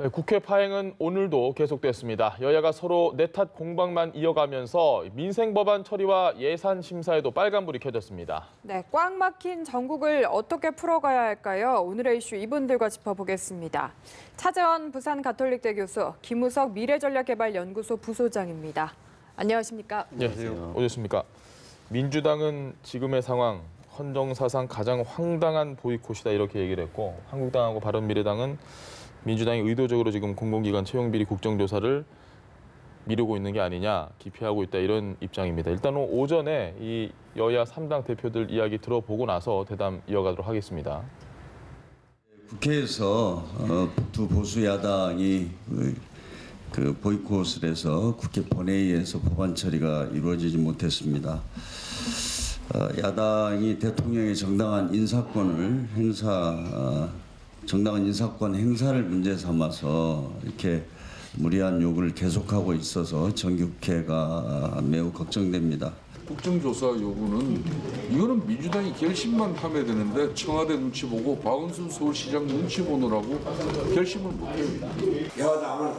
네, 국회 파행은 오늘도 계속됐습니다. 여야가 서로 내탓 공방만 이어가면서 민생 법안 처리와 예산 심사에도 빨간불이 켜졌습니다. 네, 꽉 막힌 전국을 어떻게 풀어가야 할까요? 오늘의 이슈 이분들과 짚어보겠습니다. 차재원 부산가톨릭대 교수, 김우석 미래전략개발연구소 부소장입니다. 안녕하십니까? 안녕하세요. 오셨습니까? 민주당은 지금의 상황, 헌정사상 가장 황당한 보이콧이다 이렇게 얘기를 했고, 한국당하고 바른미래당은 민주당이 의도적으로 지금 공공기관 채용비리 국정조사를 미루고 있는 게 아니냐, 기피하고 있다 이런 입장입니다. 일단 오전에 이 여야 3당 대표들 이야기 들어보고 나서 대담 이어가도록 하겠습니다. 국회에서 두 보수 야당이 그 보이콧을 해서 국회 본회의에서 법안 처리가 이루어지지 못했습니다. 야당이 대통령의 정당한 인사권 행사를 문제 삼아서 이렇게 무리한 요구를 계속하고 있어서 정기국회가 매우 걱정됩니다. 국정조사 요구는 이거는 민주당이 결심만 하면 되는데 청와대 눈치 보고 박은순 서울시장 눈치 보느라고 결심을 못해요. 여당은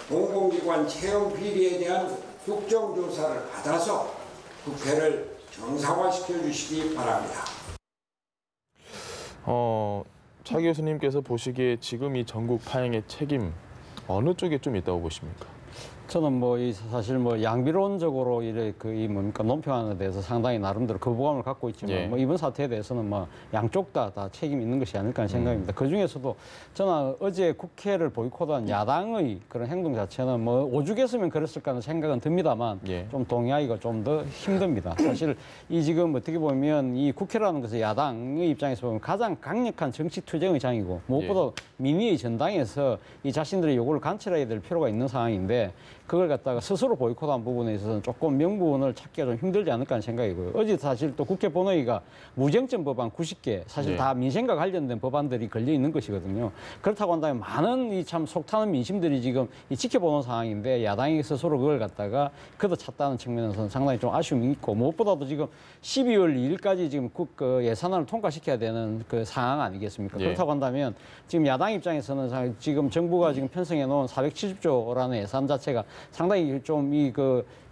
공공기관 채용 비리에 대한 국정조사를 받아서 국회를 정상화시켜 주시기 바랍니다. 차 교수님께서 보시기에 지금 이 전국 파행의 책임 어느 쪽에 좀 있다고 보십니까? 저는 사실 양비론적으로 이 뭡니까 논평안에 대해서 상당히 나름대로 거부감을 갖고 있지만 예. 이번 사태에 대해서는 양쪽 다 책임 있는 것이 아닐까 하는 생각입니다. 그 중에서도 저는 어제 국회를 보이콧한 야당의 그런 행동 자체는 오죽했으면 그랬을까 하는 생각은 듭니다만 예. 좀 동의하기가 좀 더 힘듭니다. 사실 이 지금 어떻게 보면 이 국회라는 것은 야당의 입장에서 보면 가장 강력한 정치 투쟁의 장이고 무엇보다 민의의 전당에서 이 자신들의 요구를 관철해야 될 필요가 있는 상황인데 그걸 갖다가 스스로 보이콧한 부분에 있어서는 조금 명분을 찾기가 좀 힘들지 않을까 하는 생각이고요. 어제 사실 또 국회 본회의가 무쟁점 법안 90개, 사실 다 민생과 관련된 법안들이 걸려 있는 것이거든요. 그렇다고 한다면 많은 이 참 속타는 민심들이 지금 지켜보는 상황인데 야당이 스스로 그걸 갖다가 걷어찼다는 측면에서는 상당히 좀 아쉬움이 있고 무엇보다도 지금 12월 2일까지 지금 예산안을 통과시켜야 되는 그 상황 아니겠습니까? 예. 그렇다고 한다면 지금 야당 입장에서는 지금 정부가 지금 편성해 놓은 470조라는 예산 자체가 상당히 좀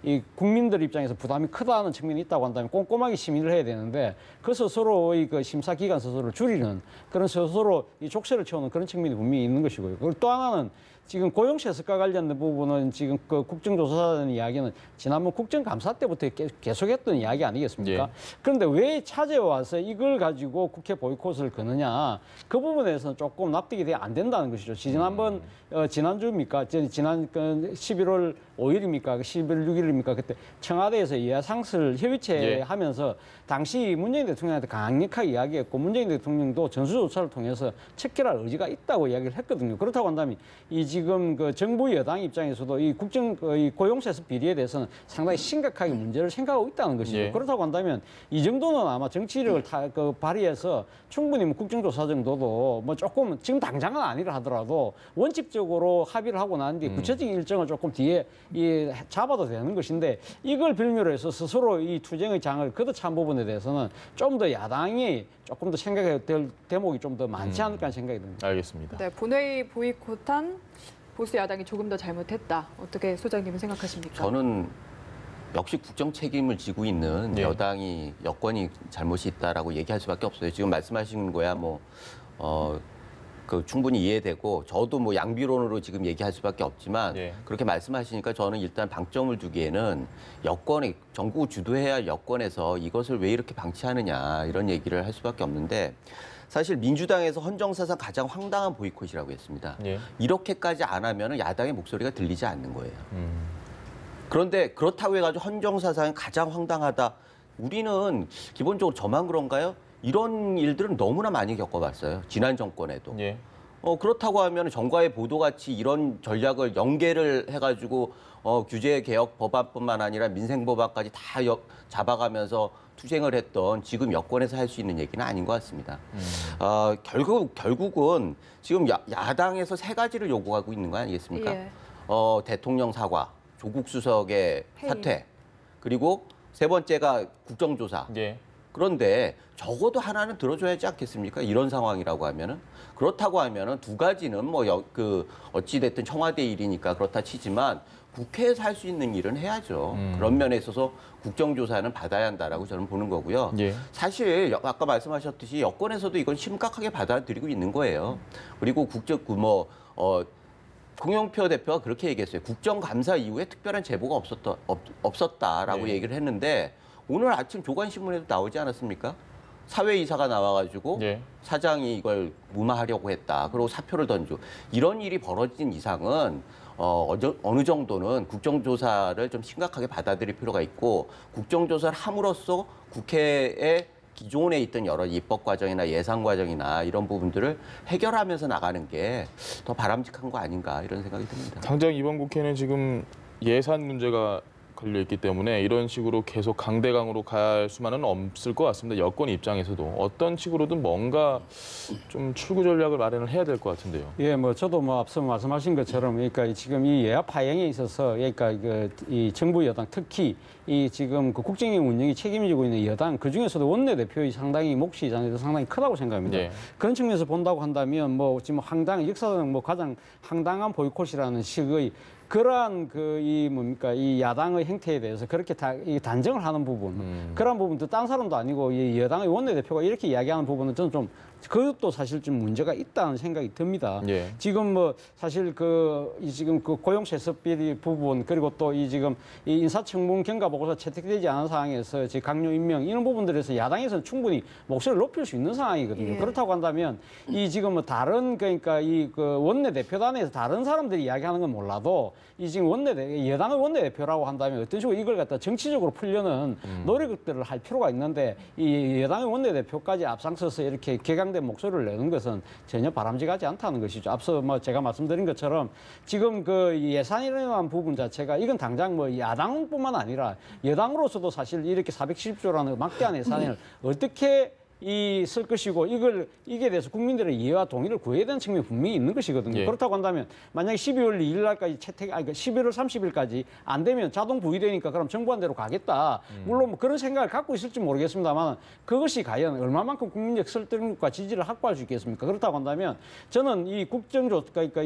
이 국민들 입장에서 부담이 크다는 측면이 있다고 한다면 꼼꼼하게 심의를 해야 되는데 그 스스로의 그 심사 기간 스스로 줄이는 그런 스스로 이 족쇄를 채우는 그런 측면이 분명히 있는 것이고요. 그리고 또 하나는 지금 고용세습과 관련된 부분은 지금 그 국정조사라는 이야기는 지난번 국정감사 때부터 계속했던 이야기 아니겠습니까? 예. 그런데 왜 차제에 와서 이걸 가지고 국회 보이콧을 거느냐? 그 부분에서는 조금 납득이 안 된다는 것이죠. 지난번 지난주입니까? 지난 11월 5일입니까? 11월 6일입니까? 그때 청와대에서 이하상설 협의체하면서 당시 문재인 대통령한테 강력하게 이야기했고 문재인 대통령도 전수조사를 통해서 척결할 의지가 있다고 이야기를 했거든요. 그렇다고 한다면 이 지금 그 정부 여당 입장에서도 이 고용세습 비리에 대해서는 상당히 심각하게 문제를 생각하고 있다는 것이죠. 예. 그렇다고 한다면 이 정도는 아마 정치력을 발휘해서 충분히 국정조사 정도도 조금 지금 당장은 아니라 하더라도 원칙적으로 합의를 하고 난 뒤에 구체적인 일정을 조금 뒤에 잡아도 되는 것인데 이걸 빌미로 해서 스스로 이 투쟁의 장을 걷어찬 부분에 대해서는 좀 더 야당이 조금 더 생각해야 될 대목이 좀 더 많지 않을까 하는 생각이 듭니다. 알겠습니다. 네, 본회의 보이콧한 보수 야당이 조금 더 잘못했다. 어떻게 소장님은 생각하십니까? 저는 역시 국정 책임을 지고 있는 네. 여권이 잘못이 있다라고 얘기할 수밖에 없어요. 지금 말씀하신 거야 충분히 이해되고 저도 양비론으로 지금 얘기할 수밖에 없지만 예. 그렇게 말씀하시니까 저는 일단 방점을 두기에는 여권이 전국 주도해야 할 여권에서 이것을 왜 이렇게 방치하느냐 이런 얘기를 할 수밖에 없는데 사실 민주당에서 헌정사상 가장 황당한 보이콧이라고 했습니다. 예. 이렇게까지 안 하면 야당의 목소리가 들리지 않는 거예요. 그런데 그렇다고 해가지고 헌정사상이 가장 황당하다. 우리는 기본적으로 저만 그런가요? 이런 일들은 너무나 많이 겪어봤어요. 지난 정권에도. 예. 그렇다고 하면 정과의 보도같이 이런 전략을 연계를 해가지고 규제 개혁 법안뿐만 아니라 민생 법안까지 다 잡아가면서 투쟁을 했던 지금 여권에서 할 수 있는 얘기는 아닌 것 같습니다. 결국은 지금 야당에서 세 가지를 요구하고 있는 거 아니겠습니까? 예. 대통령 사과, 조국 수석의 해임. 사퇴, 그리고 세 번째가 국정조사. 예. 그런데 적어도 하나는 들어줘야지 않겠습니까? 이런 상황이라고 하면은. 그렇다고 하면은 두 가지는 뭐 어찌됐든 청와대 일이니까 그렇다 치지만 국회에서 할 수 있는 일은 해야죠. 그런 면에 있어서 국정조사는 받아야 한다라고 저는 보는 거고요. 예. 사실 아까 말씀하셨듯이 여권에서도 이건 심각하게 받아들이고 있는 거예요. 그리고 홍영표 대표가 그렇게 얘기했어요. 국정감사 이후에 특별한 제보가 없었다라고 예. 얘기를 했는데 오늘 아침 조간신문에도 나오지 않았습니까? 사회이사가 나와가지고 예. 사장이 이걸 무마하려고 했다. 그리고 사표를 던지고 이런 일이 벌어진 이상은 어느 정도는 국정조사를 좀 심각하게 받아들일 필요가 있고 국정조사를 함으로써 국회에 기존에 있던 여러 입법 과정이나 예산 과정이나 이런 부분들을 해결하면서 나가는 게 더 바람직한 거 아닌가 이런 생각이 듭니다. 당장 이번 국회는 지금 예산 문제가 걸려 있기 때문에 이런 식으로 계속 강대강으로 갈 수만은 없을 것 같습니다. 여권 입장에서도 어떤 식으로든 뭔가 좀 출구 전략을 마련을 해야 될 것 같은데요. 예, 뭐 저도 뭐 앞서 말씀하신 것처럼 그러니까 지금 이 예합 파행에 있어서 그러니까 이 정부 여당 특히 이 지금 그 국정의 운영이 책임지고 있는 여당 그 중에서도 원내대표의 상당히 몫이 상당히 크다고 생각합니다. 예. 그런 측면에서 본다고 한다면 뭐 지금 역사상 뭐 가장 황당한 보이콧이라는 식의 그러한 이 야당의 행태에 대해서 그렇게 이 단정을 하는 부분, 그런 부분도 딴 사람도 아니고 이 여당의 원내대표가 이렇게 이야기하는 부분은 저는 좀 그것도 사실 좀 문제가 있다는 생각이 듭니다. 예. 지금 뭐 사실 지금 고용세습비 부분 그리고 또 지금 이 인사청문 경과보고서 채택되지 않은 상황에서 강요 임명 이런 부분들에서 야당에서는 충분히 목소리를 높일 수 있는 상황이거든요. 예. 그렇다고 한다면 이 지금 뭐 다른 그러니까 원내대표단에서 다른 사람들이 이야기하는 건 몰라도 이 지금 여당의 원내대표라고 한다면 어떤 식으로 이걸 갖다 정치적으로 풀려는 노력들을 할 필요가 있는데 이 여당의 원내대표까지 앞장서서 이렇게 개강된 목소리를 내는 것은 전혀 바람직하지 않다는 것이죠. 앞서 뭐 제가 말씀드린 것처럼 지금 예산이라는 부분 자체가 이건 당장 뭐 야당뿐만 아니라 여당으로서도 사실 이렇게 470조라는 막대한 예산을 어떻게 쓸 것이고 이게 대해서 국민들의 이해와 동의를 구해야 되는 측면이 분명히 있는 것이거든요. 예. 그렇다고 한다면 만약에 12월 2일 날까지 11월 30일까지 안 되면 자동 부의되니까 그럼 정부한 대로 가겠다. 물론 뭐 그런 생각을 갖고 있을지 모르겠습니다만 그것이 과연 얼마만큼 국민적 설득력과 지지를 확보할 수 있겠습니까? 그렇다고 한다면 저는 이 그러니까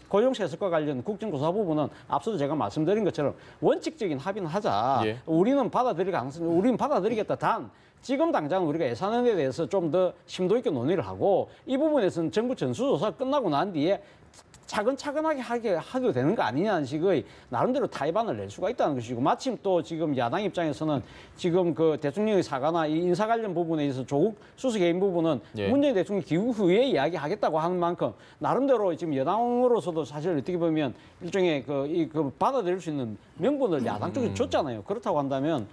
고용세습과 관련 국정조사 부분은 앞서도 제가 말씀드린 것처럼 원칙적인 합의는 하자. 예. 우리는 받아들이겠다. 단 지금 당장 우리가 예산안에 대해서 좀 더 심도 있게 논의를 하고 이 부분에서는 정부 전수조사 끝나고 난 뒤에 차근차근하게 하게 되는 거 아니냐는 식의 나름대로 타협안을 낼 수가 있다는 것이고 마침 또 지금 야당 입장에서는 지금 대통령의 사과나 이 인사 관련 부분에 있어서 조국 수석 해임 부분은 예. 문재인 대통령 기후 후에 이야기하겠다고 하는 만큼 나름대로 지금 여당으로서도 사실 어떻게 보면 일종의 받아들일 수 있는 명분을 야당 쪽에 줬잖아요. 그렇다고 한다면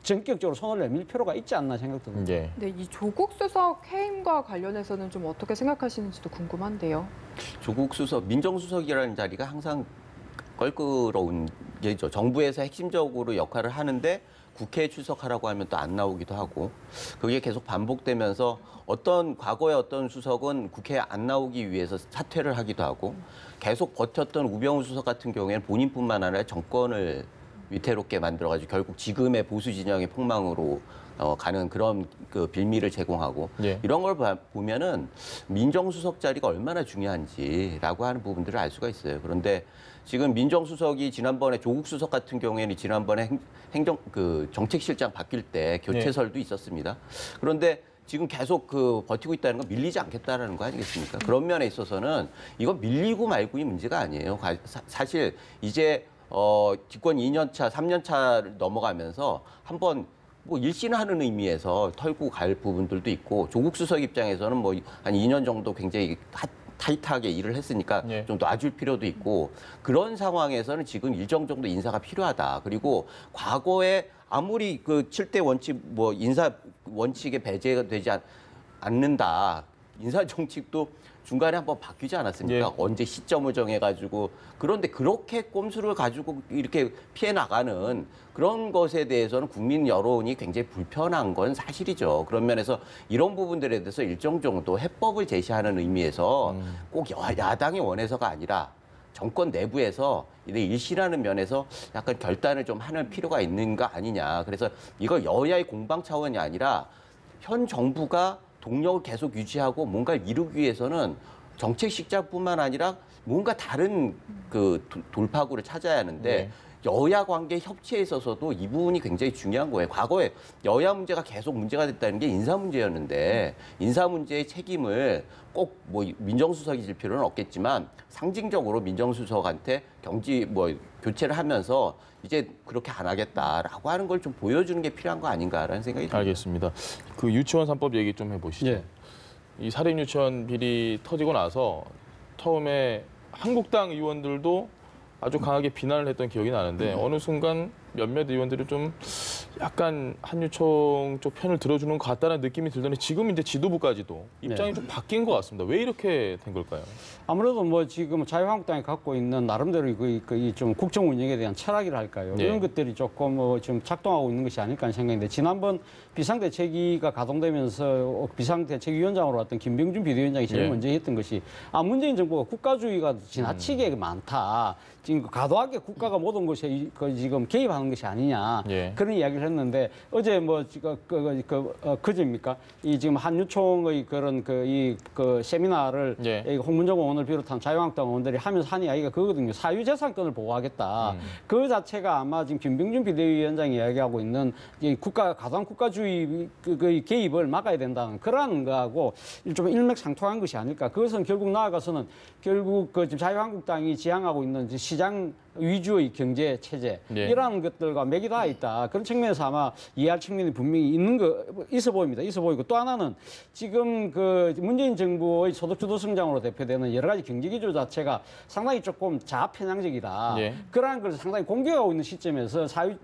전격적으로 손을 내밀 필요가 있지 않나 생각됩니다. 예. 네, 이 조국 수석 해임과 관련해서는 좀 어떻게 생각하시는지도 궁금한데요. 조국 수석, 민정수석이라는 자리가 항상 껄끄러운 게죠. 정부에서 핵심적으로 역할을 하는데 국회에 출석하라고 하면 또 안 나오기도 하고 그게 계속 반복되면서 과거의 어떤 수석은 국회에 안 나오기 위해서 사퇴를 하기도 하고 계속 버텼던 우병우 수석 같은 경우에는 본인뿐만 아니라 정권을 위태롭게 만들어가지고 결국 지금의 보수 진영의 폭망으로 가는 그런 빌미를 제공하고 예. 이런 걸 보면은 민정수석 자리가 얼마나 중요한지라고 하는 부분들을 알 수가 있어요. 그런데 지금 민정수석이 지난번에 조국 수석 같은 경우에는 지난번에 정책실장 바뀔 때 교체설도 있었습니다. 그런데 지금 계속 버티고 있다는 건 밀리지 않겠다라는 거 아니겠습니까? 그런 면에 있어서는 이건 밀리고 말고의 문제가 아니에요. 사실 이제 집권 2년 차, 3년 차를 넘어가면서 한번 일신하는 의미에서 털고 갈 부분들도 있고 조국 수석 입장에서는 한 2년 정도 굉장히 타이트하게 일을 했으니까 예. 좀 놔줄 필요도 있고 그런 상황에서는 지금 일정 정도 인사가 필요하다. 그리고 과거에 아무리 7대 원칙 인사 원칙에 배제가 되지 않는다. 인사 정책도 중간에 한번 바뀌지 않았습니까? 예. 언제 시점을 정해가지고 그런데 그렇게 꼼수를 가지고 이렇게 피해 나가는 그런 것에 대해서는 국민 여론이 굉장히 불편한 건 사실이죠. 그런 면에서 이런 부분들에 대해서 일정 정도 해법을 제시하는 의미에서 꼭 야당이 원해서가 아니라 정권 내부에서 일실하는 면에서 약간 결단을 좀 하는 필요가 있는 거 아니냐. 그래서 이걸 여야의 공방 차원이 아니라 현 정부가 동력을 계속 유지하고 뭔가를 이루기 위해서는 정책 식자뿐만 아니라 뭔가 다른 그 돌파구를 찾아야 하는데 여야 관계 협치에 있어서도 이 부분이 굉장히 중요한 거예요. 과거에 여야 문제가 계속 문제가 됐다는 게 인사 문제였는데 인사 문제의 책임을 꼭 뭐 민정수석이 질 필요는 없겠지만 상징적으로 민정수석한테 교체를 하면서 이제 그렇게 안 하겠다라고 하는 걸 좀 보여주는 게 필요한 거 아닌가라는 생각이 듭니다. 알겠습니다. 그 유치원 3법 얘기 좀 해보시죠. 예. 이 사립 유치원 비리 터지고 나서 처음에 한국당 의원들도 아주 강하게 비난을 했던 기억이 나는데 어느 순간 몇몇 의원들이 좀 약간 한유총 쪽 편을 들어주는 것 같다는 느낌이 들더니 지금 이제 지도부까지도 입장이 좀 바뀐 것 같습니다. 왜 이렇게 된 걸까요? 아무래도 뭐 지금 자유한국당이 갖고 있는 나름대로 좀 국정 운영에 대한 철학이랄까요. 예. 이런 것들이 조금 좀 작동하고 있는 것이 아닐까 하는 생각인데 지난번 비상대책위가 가동되면서 비상대책위원장으로 왔던 김병준 비대위원장이 제일 예. 먼저 했던 것이 문재인 정부가 국가주의가 지나치게 많다. 지금 과도하게 국가가 모든 것에 지금 개입하는 것이 아니냐. 예. 그런 이야기를 했는데 어제 그제입니까? 이 지금 한유총의 그런 세미나를 예. 홍문정 의원을 비롯한 자유한국당 의원들이 하면서 한 이야기가 그거거든요. 사유재산권을 보호하겠다. 그 자체가 아마 지금 김병준 비대위원장이 이야기하고 있는 이 과도한 국가주의 개입을 막아야 된다는 그러한 거하고 좀 일맥상통한 것이 아닐까. 그것은 결국 나아가서는 지금 자유한국당이 지향하고 있는 시장 위주의 경제 체제 예. 이러한 것들과 맥이 닿아 있다. 그런 측면에서 아마 이해할 측면이 분명히 있어 보입니다. 있어 보이고 또 하나는 지금 그 문재인 정부의 소득주도 성장으로 대표되는 여러 가지 경제 기조 자체가 상당히 조금 자편향적이다. 예. 그러한 걸 상당히 공격하고 있는 시점에서 사립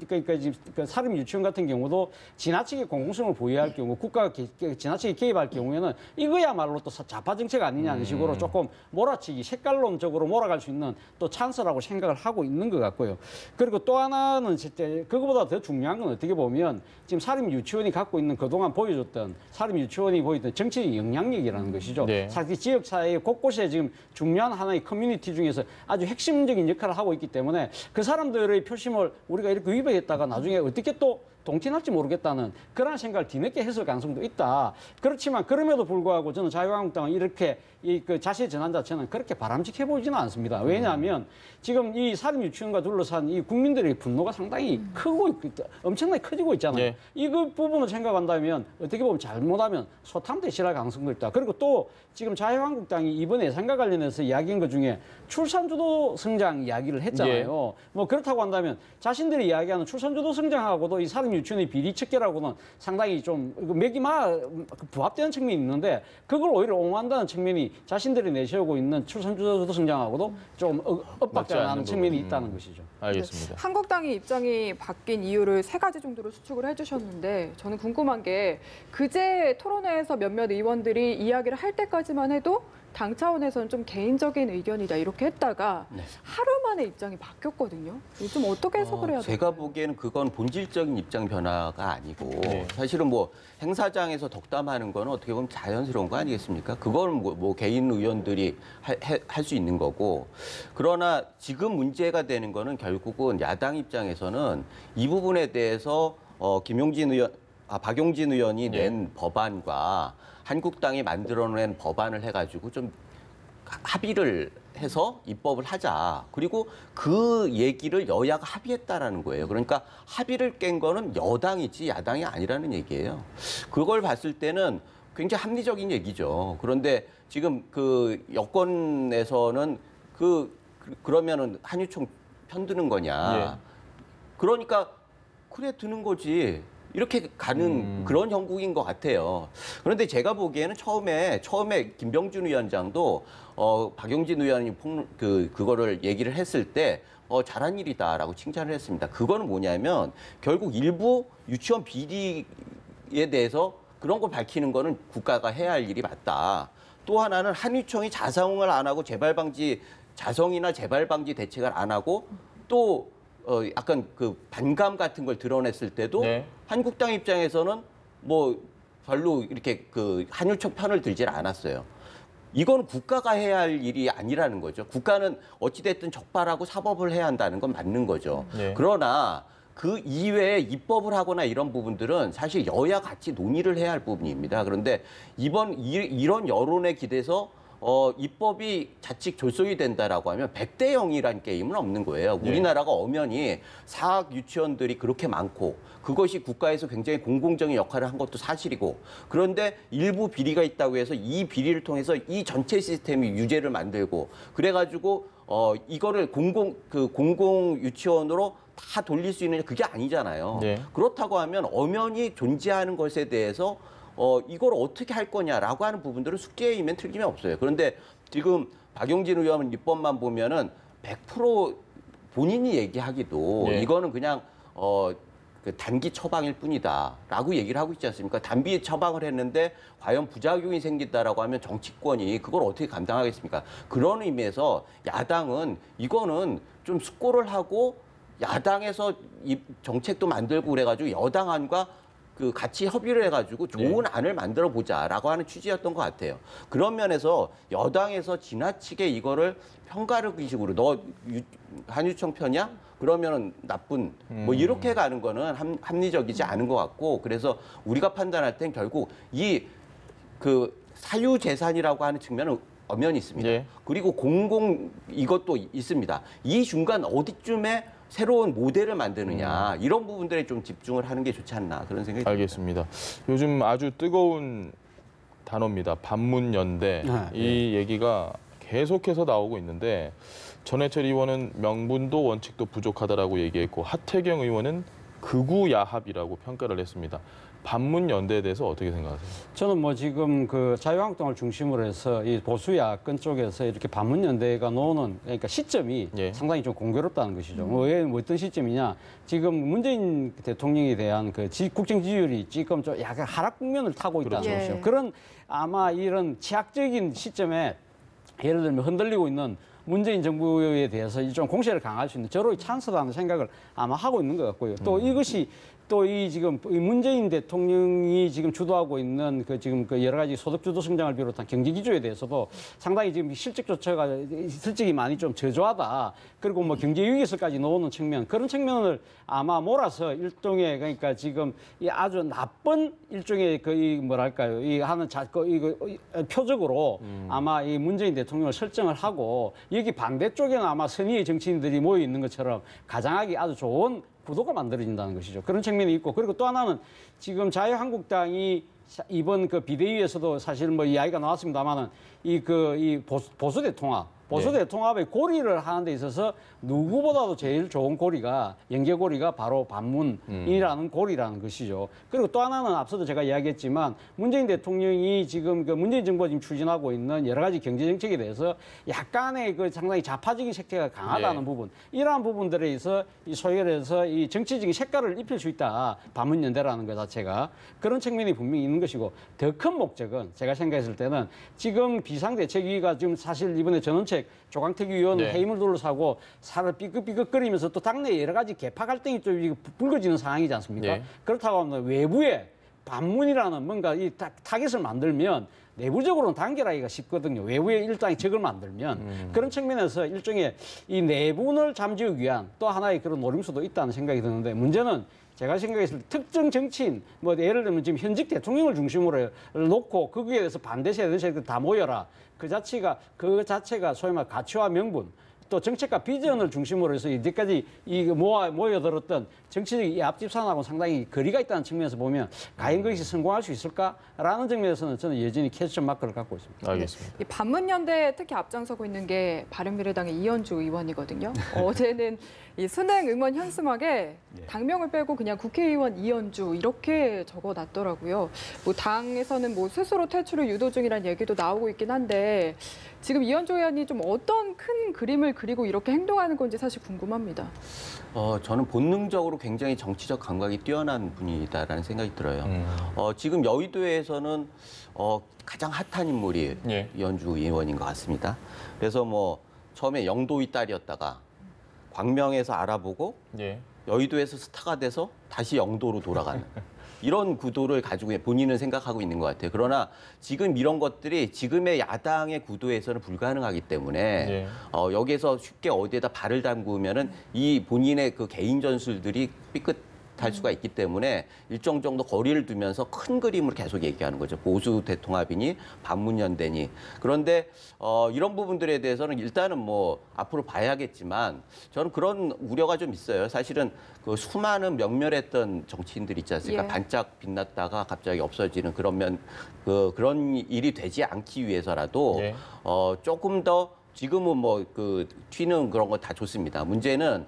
유치원 같은 경우도 지나치게 공공성을 보유할 경우 국가가 지나치게 개입할 경우에는 이거야말로 또 좌파 정책 아니냐는 식으로 조금 몰아치기 색깔론적으로 몰아갈 수 있는 또 찬스라고 생각을 하고 있는 것 같고요. 그리고 또 하나는 그거보다 더 중요한 건 어떻게 보면 지금 사립 유치원이 갖고 있는 그동안 보여줬던 사립 유치원이 보여줬던 정치적 영향력이라는 것이죠. 네. 사실 지역 사회 곳곳에 지금 중요한 하나의 커뮤니티 중에서 아주 핵심적인 역할을 하고 있기 때문에 그 사람들의 표심을 우리가 이렇게 위배했다가 나중에 어떻게 또 동tin할지 모르겠다는 그런 생각을 뒤늦게 했을 가능성도 있다. 그렇지만 그럼에도 불구하고 저는 자유한국당은 이렇게 그 자세 전환 자체는 그렇게 바람직해 보이지는 않습니다. 왜냐하면 지금 이 사립 유치원과 둘러싼 이 국민들의 분노가 상당히 엄청나게 커지고 있잖아요. 예. 이 부분을 생각한다면 어떻게 보면 잘못하면 소탕대실할 가능성도 있다. 그리고 또 지금 자유한국당이 이번 예산과 관련해서 이야기한 것 중에 출산주도 성장 이야기를 했잖아요. 뭐 그렇다고 한다면 자신들이 이야기하는 출산주도 성장하고도 이 사립 유치원의 비리 척결하고는 상당히 좀 맥이 부합되는 측면이 있는데 그걸 오히려 옹호한다는 측면이 자신들이 내세우고 있는 출산주도 성장하고도 좀 엇박자 나는 측면이 있다는 것이죠. 알겠습니다. 한국당의 입장이 바뀐 이유를 3가지 정도로 수축을 해주셨는데 저는 궁금한 게 그제 토론회에서 몇몇 의원들이 이야기를 할 때까지만 해도 당 차원에서는 좀 개인적인 의견이다 이렇게 했다가 하루 만에 입장이 바뀌었거든요. 이거 좀 어떻게 해석을 해야 될까요? 제가 보기에는 그건 본질적인 입장 변화가 아니고 네. 사실은 뭐 행사장에서 덕담하는 건 어떻게 보면 자연스러운 거 아니겠습니까? 그건 뭐 개인 의원들이 할 수 있는 거고 그러나 지금 문제가 되는 거는 결국은 야당 입장에서는 이 부분에 대해서 박용진 의원이 낸 법안과 한국당이 만들어낸 법안을 해가지고 좀 합의를 해서 입법을 하자. 그리고 그 얘기를 여야가 합의했다라는 거예요. 그러니까 합의를 깬 거는 여당이지 야당이 아니라는 얘기예요. 그걸 봤을 때는 굉장히 합리적인 얘기죠. 그런데 지금 그 여권에서는 그러면은 한유총 편드는 거냐. 그러니까 그래 드는 거지. 이렇게 가는 그런 형국인 것 같아요. 그런데 제가 보기에는 처음에 김병준 위원장도 박용진 의원이 그거를 얘기를 했을 때 잘한 일이다라고 칭찬을 했습니다. 그거는 뭐냐면 결국 일부 유치원 비리에 대해서 그런 걸 밝히는 거는 국가가 해야 할 일이 맞다. 또 하나는 한유총이 자성을 안 하고 자성이나 재발 방지 대책을 안 하고 또 약간 그 반감 같은 걸 드러냈을 때도 한국당 입장에서는 뭐 별로 이렇게 그 한유총 편을 들질 않았어요. 이건 국가가 해야 할 일이 아니라는 거죠. 국가는 어찌됐든 적발하고 사법을 해야 한다는 건 맞는 거죠. 네. 그러나 그 이외에 입법을 하거나 이런 부분들은 사실 여야 같이 논의를 해야 할 부분입니다. 그런데 이런 여론에 기대서 입법이 자칫 졸속이 된다라고 하면 100대 0이라는 게임은 없는 거예요. 네. 우리나라가 엄연히 사학 유치원들이 그렇게 많고 그것이 국가에서 굉장히 공공적인 역할을 한 것도 사실이고 그런데 일부 비리가 있다고 해서 이 비리를 통해서 이 전체 시스템이 유죄를 만들고 그래가지고 이거를 공공 유치원으로 다 돌릴 수 있느냐 그게 아니잖아요. 네. 그렇다고 하면 엄연히 존재하는 것에 대해서 이걸 어떻게 할 거냐라고 하는 부분들은 숙제이면 틀림이 없어요. 그런데 지금 박용진 의원 입법만 보면은 100% 본인이 얘기하기도 네. 이거는 그냥 그 단기 처방일 뿐이다라고 얘기를 하고 있지 않습니까? 단기 처방을 했는데 과연 부작용이 생긴다라고 하면 정치권이 그걸 어떻게 감당하겠습니까? 그런 의미에서 야당은 이거는 좀 숙고를 하고 야당에서 이 정책도 만들고 그래가지고 여당안과 그 같이 협의를 해가지고 좋은 안을 만들어 보자라고 하는 취지였던 것 같아요. 그런 면에서 여당에서 지나치게 이거를 편가르기식으로 너 한유청 편이야? 그러면은 나쁜 뭐 이렇게 가는 거는 합리적이지 않은 것 같고 그래서 우리가 판단할 땐 결국 이 그 사유재산이라고 하는 측면은 엄연히 있습니다. 예. 그리고 공공 이것도 있습니다. 이 중간 어디쯤에 새로운 모델을 만드느냐 이런 부분들에 좀 집중을 하는 게 좋지 않나 그런 생각이 듭니다. 알겠습니다. 요즘 아주 뜨거운 단어입니다. 반문연대. 이 얘기가 계속해서 나오고 있는데 전해철 의원은 명분도 원칙도 부족하다라고 얘기했고 하태경 의원은 극우야합이라고 평가를 했습니다. 반문연대에 대해서 어떻게 생각하세요? 저는 뭐 지금 그 자유한국당을 중심으로 해서 이 보수야권 쪽에서 이렇게 반문연대가 나오는 그러니까 시점이 예. 상당히 좀 공교롭다는 것이죠. 왜 어떤 시점이냐? 지금 문재인 대통령에 대한 그 국정 지지율이 지금 좀 약간 하락 국면을 타고 있다는 그렇죠. 것이죠. 예. 그런 아마 이런 치약적인 시점에 예를 들면 흔들리고 있는 문재인 정부에 대해서 좀 공세를 강할 수 있는 저로의 찬스라는 생각을 아마 하고 있는 것 같고요. 또 이것이 또 이 지금 이 문재인 대통령이 지금 주도하고 있는 그 지금 그 여러 가지 소득 주도 성장을 비롯한 경제 기조에 대해서도 상당히 지금 실적 조처가 실적이 많이 좀 저조하다. 그리고 뭐 경제 위기에서까지 놓는 측면 그런 측면을 아마 몰아서 일종의 그러니까 지금 이 아주 나쁜 일종의 그 이 뭐랄까요 이 하는 표적으로 아마 이 문재인 대통령을 설정을 하고 여기 반대쪽에는 아마 선의의 정치인들이 모여 있는 것처럼 가장하기 아주 좋은 구도가 만들어진다는 것이죠. 그런 측면이 있고 그리고 또 하나는 지금 자유한국당이 이번 그 비대위에서도 사실 뭐 이야기가 나왔습니다만은 이 보수 대통합. 보수 대통합의 고리를 하는 데 있어서 누구보다도 제일 좋은 고리가 연계고리가 바로 반문이라는 고리라는 것이죠. 그리고 또 하나는 앞서도 제가 이야기했지만 문재인 대통령이 지금 그 문재인 정부가 지금 추진하고 있는 여러 가지 경제 정책에 대해서 약간의 그 상당히 좌파적인 색채가 강하다는 부분 이러한 부분들에 의해서 이 소위 말해서 이 정치적인 색깔을 입힐 수 있다. 반문연대라는 것 자체가 그런 측면이 분명히 있는 것이고 더 큰 목적은 제가 생각했을 때는 지금 비상대책위가 지금 사실 이번에 전원책 조강택 의원 해임을 둘러싸고 살을 삐끗삐끗거리면서 또 당내 여러 가지 개파 갈등이 좀 불거지는 상황이지 않습니까? 네. 그렇다고 하면 외부에 반문이라는 뭔가 이 타겟을 만들면 내부적으로는 단결하기가 쉽거든요. 외부에 일당의 적을 만들면 그런 측면에서 일종의 이 내분을 잠재우기 위한 또 하나의 그런 노림수도 있다는 생각이 드는데 문제는 제가 생각했을 때 특정 정치인, 뭐 예를 들면 지금 현직 대통령을 중심으로 놓고 거기에 대해서 반대 세대들 다 모여라. 그 자체가 소위 말 가치와 명분, 또 정책과 비전을 중심으로 해서 이제까지 모여들었던 정치적 이 앞집산하고 상당히 거리가 있다는 측면에서 보면 과연 그것이 성공할 수 있을까라는 측면에서는 저는 여전히 퀘스천 마크를 갖고 있습니다. 알겠습니다. 이 반문연대에 특히 앞장서고 있는 게 바른미래당의 이현주 의원이거든요. 어제는 이 수능 응원 현수막에 당명을 빼고 그냥 국회의원 이현주 이렇게 적어놨더라고요. 뭐 당에서는 뭐 스스로 퇴출을 유도 중이라는 얘기도 나오고 있긴 한데 지금 이현주 의원이 좀 어떤 큰 그림을 그리고 이렇게 행동하는 건지 사실 궁금합니다. 저는 본능적으로 굉장히 정치적 감각이 뛰어난 분이다라는 생각이 들어요. 지금 여의도에서는 가장 핫한 인물이 이현주 의원인 것 같습니다. 그래서 뭐 처음에 영도의 딸이었다가 광명에서 알아보고 여의도에서 스타가 돼서 다시 영도로 돌아가는 이런 구도를 가지고 본인은 생각하고 있는 것 같아요. 그러나 지금 이런 것들이 지금의 야당의 구도에서는 불가능하기 때문에 예. 여기에서 쉽게 어디에다 발을 담그면은 이 본인의 그 개인 전술들이 할 수가 있기 때문에 일정 정도 거리를 두면서 큰 그림을 계속 얘기하는 거죠. 보수 대통합이니 반문연대니. 그런데 이런 부분들에 대해서는 일단은 뭐 앞으로 봐야겠지만 저는 그런 우려가 좀 있어요. 사실은 그 수많은 명멸했던 정치인들 있지 않습니까? 예. 반짝 빛났다가 갑자기 없어지는 그런 일이 되지 않기 위해서라도 예. 조금 더 지금은 뭐 그 튀는 그런 거 다 좋습니다. 문제는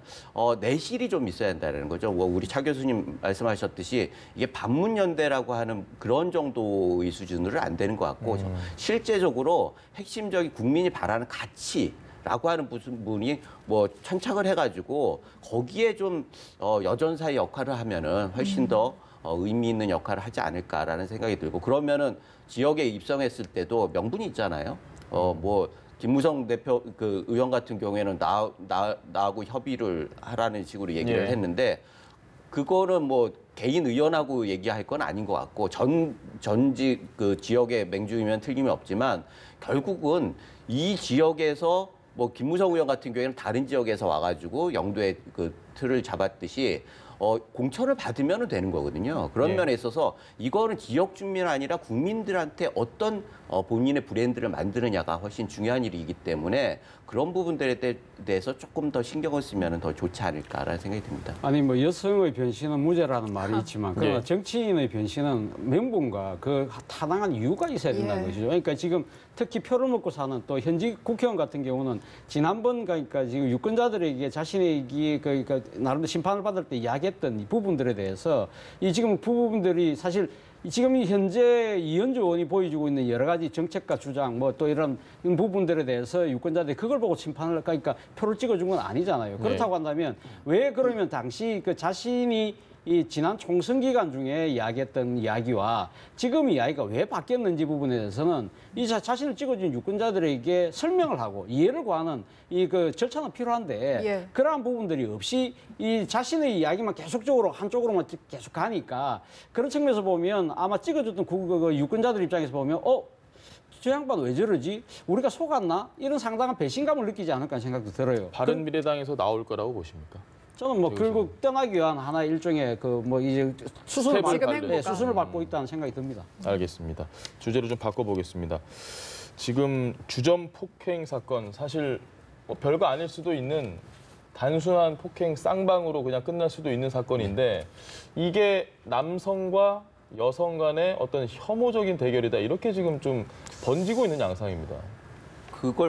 내실이 좀 있어야 한다는 거죠. 뭐 우리 차 교수님 말씀하셨듯이 이게 반문연대라고 하는 그런 정도의 수준으로는 안 되는 것 같고 실제적으로 핵심적인 국민이 바라는 가치라고 하는 무슨 분이 뭐 천착을 해가지고 거기에 좀 여전사의 역할을 하면은 훨씬 더 의미 있는 역할을 하지 않을까라는 생각이 들고 그러면은 지역에 입성했을 때도 명분이 있잖아요. 뭐 김무성 대표 그 의원 같은 경우에는 나하고 협의를 하라는 식으로 얘기를 예. 했는데 그거는 뭐 개인 의원하고 얘기할 건 아닌 것 같고 전직 그 지역의 맹주이면 틀림이 없지만 결국은 이 지역에서 뭐 김무성 의원 같은 경우에는 다른 지역에서 와가지고 영도의 그 틀을 잡았듯이 공천을 받으면 되는 거거든요. 그런 예. 면에 있어서 이거는 지역 주민 아니라 국민들한테 어떤 본인의 브랜드를 만드느냐가 훨씬 중요한 일이기 때문에 그런 부분들에 대해서 조금 더 신경을 쓰면 더 좋지 않을까라는 생각이 듭니다. 아니 뭐 여성의 변신은 무죄라는 말이 있지만 그러나 예. 정치인의 변신은 명분과 그 타당한 이유가 있어야 된다는 예. 것이죠. 그러니까 지금 특히 표를 먹고 사는 또 현직 국회의원 같은 경우는 지난번 그러니까 지금 유권자들에게 자신의 그러니까 나름대로 심판을 받을 때 이야기했던 이 부분들에 대해서 이 지금 부분들이 사실 지금 이 현재 이현주 의원이 보여주고 있는 여러 가지 정책과 주장 뭐 또 이런 부분들에 대해서 유권자들이 그걸 보고 심판을 그러니까 표를 찍어준 건 아니잖아요. 그렇다고 한다면 왜 그러면 당시 그 자신이 이 지난 총선 기간 중에 이야기했던 이야기와 지금 이야기가 왜 바뀌었는지 부분에 대해서는 이 자신을 찍어준 유권자들에게 설명을 하고 이해를 구하는 이 그 절차는 필요한데 예. 그러한 부분들이 없이 이 자신의 이야기만 계속적으로 한쪽으로만 계속 가니까 그런 측면에서 보면 아마 찍어줬던 그 유권자들 입장에서 보면 저 양반 왜 저러지? 우리가 속았나? 이런 상당한 배신감을 느끼지 않을까 하는 생각도 들어요. 바른미래당에서 나올 거라고 보십니까? 저는 뭐 결국 떠나기 위한 하나의 일종의 그 뭐 이제 수순을 스텝을 받고, 밟는. 수순을 밟고 있다는 생각이 듭니다. 알겠습니다. 주제를 좀 바꿔보겠습니다. 지금 주점 폭행 사건 사실 뭐 별거 아닐 수도 있는 단순한 폭행 쌍방으로 그냥 끝날 수도 있는 사건인데 이게 남성과 여성 간의 어떤 혐오적인 대결이다 이렇게 지금 좀 번지고 있는 양상입니다.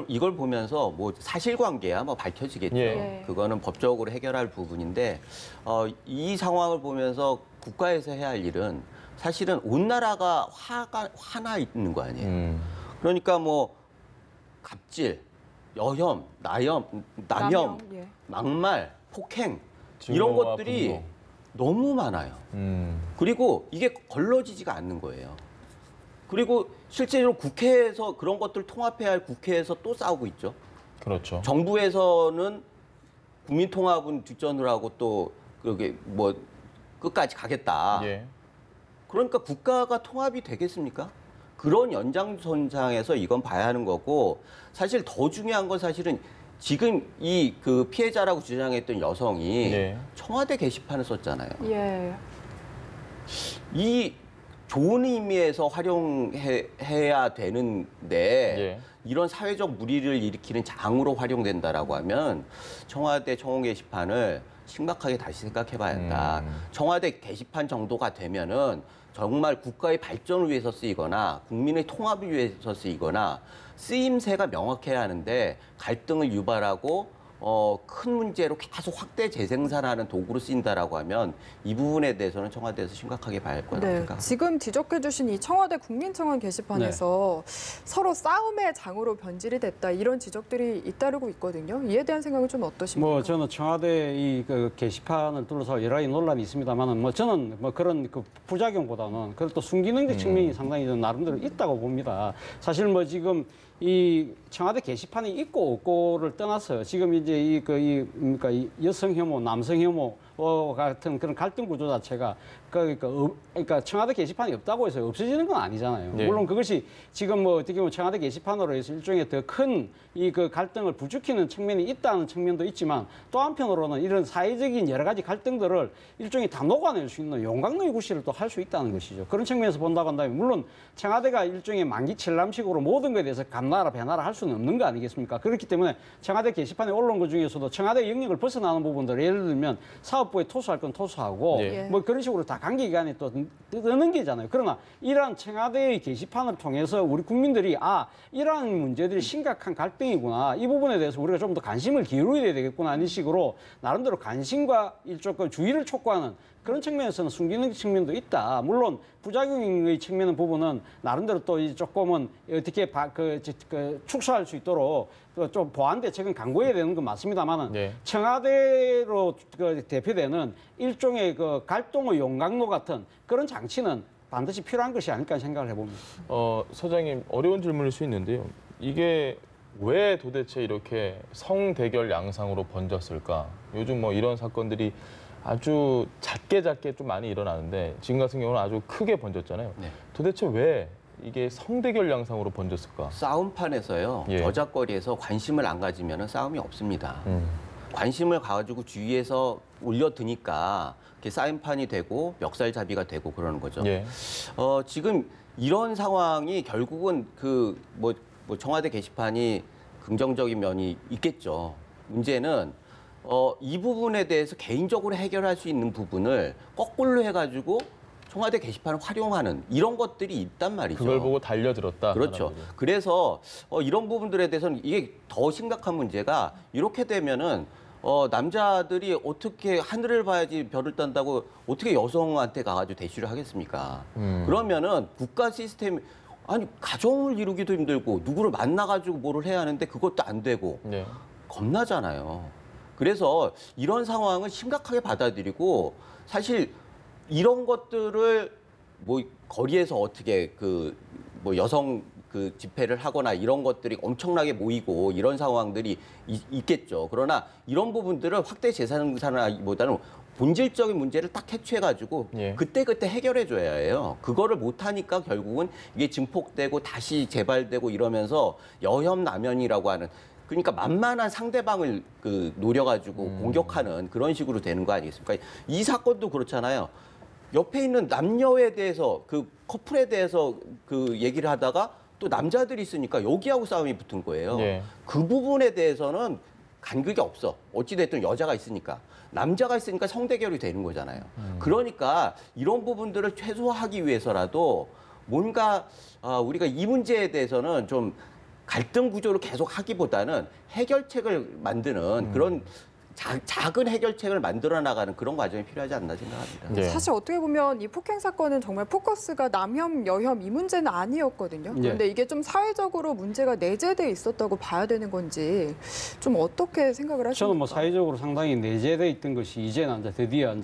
이걸 보면서 뭐 사실관계야 뭐 밝혀지겠죠. 예. 그거는 법적으로 해결할 부분인데 이 상황을 보면서 국가에서 해야 할 일은 사실은 온 나라가 화나 있는 거 아니에요. 그러니까 뭐 갑질, 여혐, 남혐, 예. 막말, 폭행 이런 증오와 것들이 분노. 너무 많아요. 그리고 이게 걸러지지가 않는 거예요. 그리고 실제로 국회에서 그런 것들 통합해야 할 국회에서 또 싸우고 있죠. 그렇죠. 정부에서는 국민 통합은 뒷전으로 하고 또 그게 뭐 끝까지 가겠다. 예. 그러니까 국가가 통합이 되겠습니까? 그런 연장선상에서 이건 봐야 하는 거고 사실 더 중요한 건 사실은 지금 이 그 피해자라고 주장했던 여성이 네. 청와대 게시판을 썼잖아요. 예. 이 좋은 의미에서 활용해야 되는데 예. 이런 사회적 물의를 일으키는 장으로 활용된다라고 하면 청와대 청원 게시판을 심각하게 다시 생각해 봐야 한다. 청와대 게시판 정도가 되면은 정말 국가의 발전을 위해서 쓰이거나 국민의 통합을 위해서 쓰이거나 쓰임새가 명확해야 하는데 갈등을 유발하고 큰 문제로 계속 확대 재생산하는 도구로 쓰인다라고 하면 이 부분에 대해서는 청와대에서 심각하게 봐야 할 거라고 네, 생각합니다. 지금 지적해 주신 이 청와대 국민청원 게시판에서 서로 싸움의 장으로 변질이 됐다 이런 지적들이 잇따르고 있거든요. 이에 대한 생각은 좀 어떠십니까? 뭐 저는 청와대 이 그 게시판을 둘러서 여러 가지 논란이 있습니다만은 뭐 저는 뭐 그런 그 부작용보다는 그래도 또 순기능적 측면이 상당히 좀 나름대로 있다고 봅니다. 사실 뭐 지금 이 청와대 게시판이 있고 없고를 떠나서 지금 이제 그러니까 이 여성 혐오, 남성 혐오 같은 그런 갈등 구조 자체가 그러니까 청와대 게시판이 없다고 해서 없어지는 건 아니잖아요. 네. 물론 그것이 지금 뭐 어떻게 보면 청와대 게시판으로 해서 일종의 더 큰 이 그 갈등을 부추기는 측면이 있다는 측면도 있지만 또 한편으로는 이런 사회적인 여러 가지 갈등들을 일종의 다 녹아낼 수 있는 용광로의 구실을 또 할 수 있다는 것이죠. 그런 측면에서 본다고 한다면 물론 청와대가 일종의 만기칠람식으로 모든 것에 대해서 감나라 배나라 할 수는 없는 거 아니겠습니까? 그렇기 때문에 청와대 게시판에 올라온 것 중에서도 청와대 영역을 벗어나는 부분들 예를 들면 사업부에 토수할 건 토수하고 예. 뭐 그런 식으로 다 관계기관에 또 뜨는 게잖아요. 그러나 이러한 청와대의 게시판을 통해서 우리 국민들이 이러한 문제들이 심각한 갈등이구나. 이 부분에 대해서 우리가 좀 더 관심을 기울여야 되겠구나. 이런 식으로 나름대로 관심과 조금 주의를 촉구하는 그런 측면에서는 숨기는 측면도 있다. 물론 부작용의 측면의 부분은 나름대로 또 조금은 어떻게 축소할 수 있도록 좀 보완 대책은 강구해야 되는 건 맞습니다만은 네. 청와대로 대표되는 일종의 갈등의 용광로 같은 그런 장치는 반드시 필요한 것이 아닐까 생각을 해봅니다. 소장님 어려운 질문일 수 있는데요. 이게 왜 도대체 이렇게 성대결 양상으로 번졌을까? 요즘 뭐 이런 사건들이 아주 작게 좀 많이 일어나는데 지금 같은 경우는 아주 크게 번졌잖아요. 네. 도대체 왜 이게 성대결 양상으로 번졌을까? 싸움판에서요. 예. 저작거리에서 관심을 안 가지면 싸움이 없습니다. 관심을 가지고 주위에서 올려드니까 이렇게 싸움판이 되고 멱살잡이가 되고 그러는 거죠. 예. 지금 이런 상황이 결국은 뭐 청와대 게시판이 긍정적인 면이 있겠죠. 문제는 이 부분에 대해서 개인적으로 해결할 수 있는 부분을 거꾸로 해가지고 청와대 게시판을 활용하는 이런 것들이 있단 말이죠. 그걸 보고 달려들었다. 그렇죠. 사람들이. 그래서 이런 부분들에 대해서는 이게 더 심각한 문제가 이렇게 되면은 남자들이 어떻게 하늘을 봐야지 별을 딴다고 어떻게 여성한테 가가지고 대시를 하겠습니까? 그러면은 국가 시스템 아니 가정을 이루기도 힘들고 누구를 만나가지고 뭐를 해야 하는데 그것도 안 되고 네. 겁나잖아요. 그래서 이런 상황을 심각하게 받아들이고 사실 이런 것들을 뭐 거리에서 어떻게 뭐 여성 집회를 하거나 이런 것들이 엄청나게 모이고 이런 상황들이 있겠죠. 그러나 이런 부분들을 확대 재생산하기보다는 본질적인 문제를 딱 캐치해가지고 예. 그때 해결해줘야 해요. 그거를 못하니까 결국은 이게 증폭되고 다시 재발되고 이러면서 여혐남연이라고 하는 그러니까 만만한 상대방을 노려가지고 공격하는 그런 식으로 되는 거 아니겠습니까? 이 사건도 그렇잖아요. 옆에 있는 남녀에 대해서 커플에 대해서 얘기를 하다가 또 남자들이 있으니까 여기하고 싸움이 붙은 거예요. 예. 그 부분에 대해서는 간극이 없어. 어찌됐든 여자가 있으니까. 남자가 있으니까 성대결이 되는 거잖아요. 그러니까 이런 부분들을 최소화하기 위해서라도 뭔가 우리가 이 문제에 대해서는 좀 갈등 구조를 계속 하기보다는 해결책을 만드는 그런 작은 해결책을 만들어 나가는 그런 과정이 필요하지 않나 생각합니다. 네. 사실 어떻게 보면 이 폭행 사건은 정말 포커스가 남혐, 여혐 이 문제는 아니었거든요. 그런데 이게 좀 사회적으로 문제가 내재돼 있었다고 봐야 되는 건지 좀 어떻게 생각을 하십니까? 저는 뭐 사회적으로 상당히 내재돼 있던 것이 이제는 이제 드디어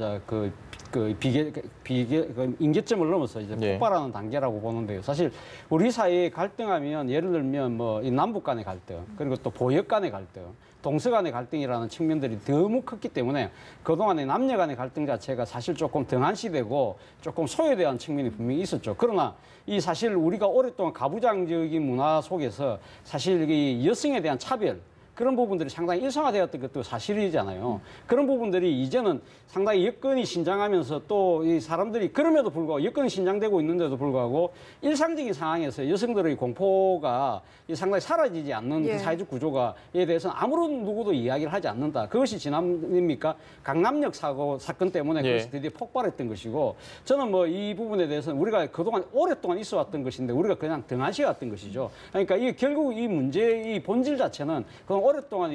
이제 임계점을 넘어서 이제 네. 폭발하는 단계라고 보는데요. 사실 우리 사회에 갈등하면 예를 들면 뭐 이 남북 간의 갈등 그리고 또 보역 간의 갈등 동서 간의 갈등이라는 측면들이 너무 컸기 때문에 그동안의 남녀 간의 갈등 자체가 사실 조금 등한시되고 조금 소외대한 측면이 분명히 있었죠. 그러나 이 사실 우리가 오랫동안 가부장적인 문화 속에서 사실 이 여성에 대한 차별 그런 부분들이 상당히 일상화되었던 것도 사실이잖아요. 그런 부분들이 이제는 상당히 여건이 신장하면서 또 이 사람들이 그럼에도 불구하고 여건이 신장되고 있는데도 불구하고 일상적인 상황에서 여성들의 공포가 상당히 사라지지 않는 예. 그 사회적 구조가에 대해서는 아무런 누구도 이야기를 하지 않는다. 그것이 지난입니까? 강남역 사건 때문에 예. 그것이 드디어 폭발했던 것이고 저는 뭐 이 부분에 대해서는 우리가 그동안 오랫동안 있어 왔던 것인데 우리가 그냥 등한시해 왔던 것이죠. 그러니까 이 결국 이 문제의 본질 자체는 그동안 오랫동안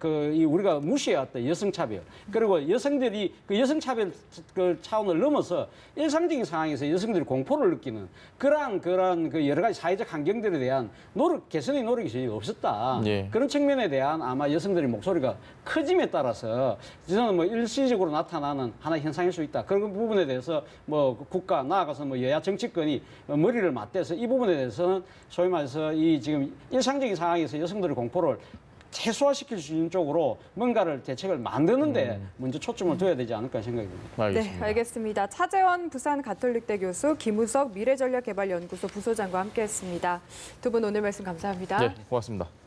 우리가 무시해왔던 여성차별 그리고 여성들이 그 여성차별 차원을 넘어서 일상적인 상황에서 여성들이 공포를 느끼는 그러한 그 여러 가지 사회적 환경들에 대한 개선의 노력이 전혀 없었다. 예. 그런 측면에 대한 아마 여성들의 목소리가 커짐에 따라서 저는 뭐 일시적으로 나타나는 하나의 현상일 수 있다. 그런 부분에 대해서 뭐 국가 나아가서 뭐 여야 정치권이 머리를 맞대서 이 부분에 대해서는 소위 말해서 이 지금 일상적인 상황에서 여성들의 공포를 최소화시킬 수 있는 쪽으로 뭔가를 대책을 만드는데 먼저 초점을 둬야 되지 않을까 생각이 듭니다. 알겠습니다. 네, 알겠습니다. 차재원 부산 가톨릭대 교수, 김우석 미래전략개발연구소 부소장과 함께했습니다. 두 분 오늘 말씀 감사합니다. 네, 고맙습니다.